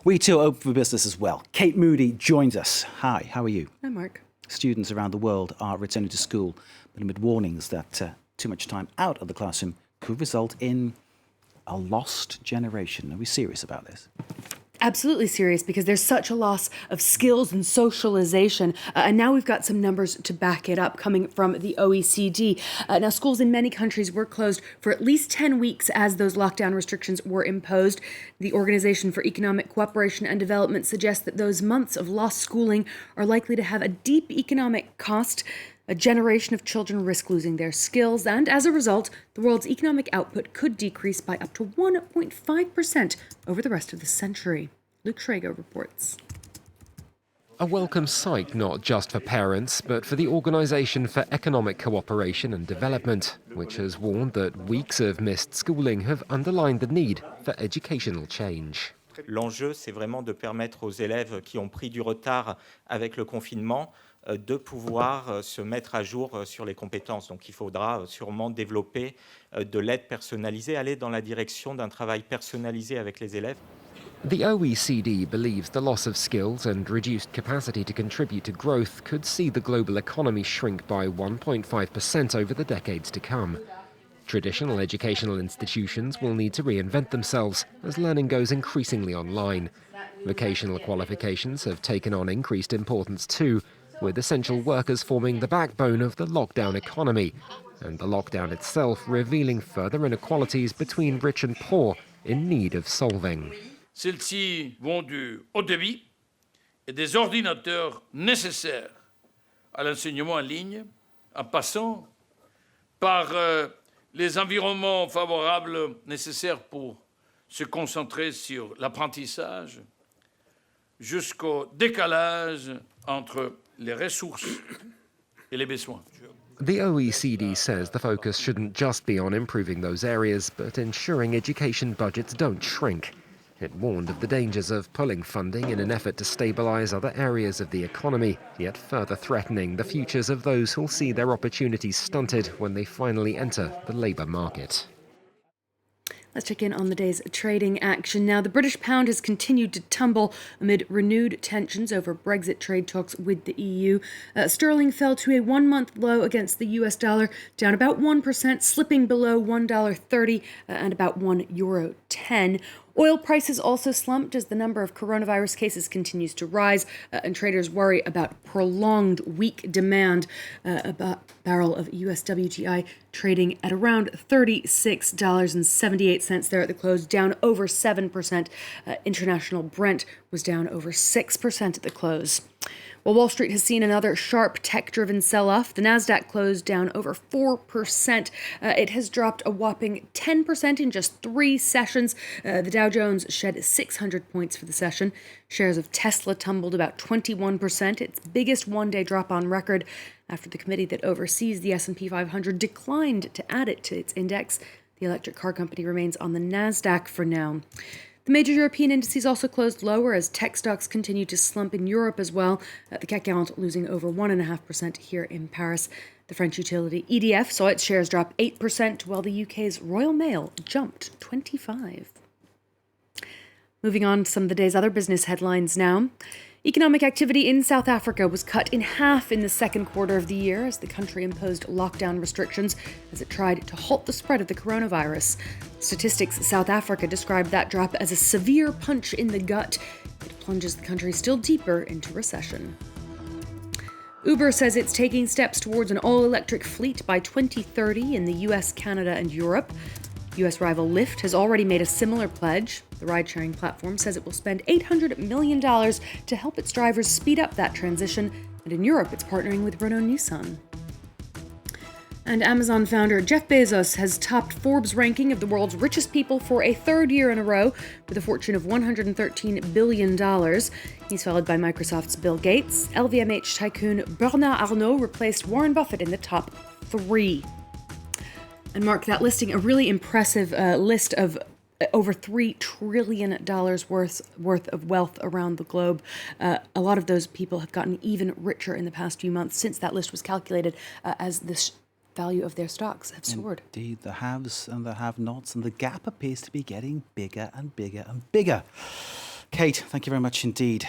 We too are open for business as well. Kate Moody joins us. Hi, how are you? Hi, Mark. Students around the world are returning to school, but amid warnings that too much time out of the classroom could result in a lost generation. Are we serious about this? Absolutely serious, because there's such a loss of skills and socialization. And now we've got some numbers to back it up coming from the OECD. Now, schools in many countries were closed for at least 10 weeks as those lockdown restrictions were imposed. The Organization for Economic Cooperation and Development suggests that those months of lost schooling are likely to have a deep economic cost. A generation of children risk losing their skills, and as a result, the world's economic output could decrease by up to 1.5% over the rest of the century. Luke Schrager reports. A welcome sight not just for parents, but for the Organisation for Economic Cooperation and Development, which has warned that weeks of missed schooling have underlined the need for educational change. L'enjeu, c'est vraiment de permettre aux élèves qui ont pris du retard avec le confinement de pouvoir se mettre à jour sur les compétences. Donc il faudra sûrement développer de l'aide personnalisée, aller dans la direction d'un travail personnalisé avec les élèves. The OECD believes the loss of skills and reduced capacity to contribute to growth could see the global economy shrink by 1.5% over the decades to come. Traditional educational institutions will need to reinvent themselves as learning goes increasingly online. Vocational qualifications have taken on increased importance too, with essential workers forming the backbone of the lockdown economy, and the lockdown itself revealing further inequalities between rich and poor in need of solving. Celles-ci vont du haut débit et des ordinateurs nécessaires à l'enseignement en ligne, en passant par les environnements favorables nécessaires pour se concentrer sur l'apprentissage, jusqu'au décalage entre les ressources et les besoins. The OECD says the focus shouldn't just be on improving those areas, but ensuring education budgets don't shrink. It warned of the dangers of pulling funding in an effort to stabilise other areas of the economy, yet further threatening the futures of those who'll see their opportunities stunted when they finally enter the labour market. Let's check in on the day's trading action now. The British pound has continued to tumble amid renewed tensions over Brexit trade talks with the EU. Sterling fell to a one-month low against the US dollar, down about 1%, slipping below $1.30 and about €1.10. Oil prices also slumped as the number of coronavirus cases continues to rise, and traders worry about prolonged weak demand. A barrel of US WTI trading at around $36.78 there at the close, down over 7%. International Brent was down over 6% at the close. While Wall Street has seen another sharp tech-driven sell-off, the Nasdaq closed down over 4%. It has dropped a whopping 10% in just 3 sessions. The Dow Jones shed 600 points for the session. Shares of Tesla tumbled about 21%, its biggest one-day drop on record, after the committee that oversees the S&P 500 declined to add it to its index. The electric car company remains on the Nasdaq for now. The major European indices also closed lower as tech stocks continue to slump in Europe as well. The CAC 40 losing over 1.5% here in Paris. The French utility EDF saw its shares drop 8%, while the UK's Royal Mail jumped 25%. Moving on to some of the day's other business headlines now. Economic activity in South Africa was cut in half in the second quarter of the year as the country imposed lockdown restrictions as it tried to halt the spread of the coronavirus. Statistics South Africa described that drop as a severe punch in the gut. It plunges the country still deeper into recession. Uber says it's taking steps towards an all-electric fleet by 2030 in the US, Canada, and Europe. U.S. rival Lyft has already made a similar pledge. The ride-sharing platform says it will spend $800 million to help its drivers speed up that transition, and in Europe it's partnering with Renault-Nissan. And Amazon founder Jeff Bezos has topped Forbes' ranking of the world's richest people for a third year in a row with a fortune of $113 billion. He's followed by Microsoft's Bill Gates. LVMH tycoon Bernard Arnault replaced Warren Buffett in the top 3. And Mark, that listing, a really impressive list of over $3 trillion worth of wealth around the globe. A lot of those people have gotten even richer in the past few months since that list was calculated as the value of their stocks have soared. Indeed, the haves and the have-nots, and the gap appears to be getting bigger and bigger and bigger. Kate, thank you very much indeed.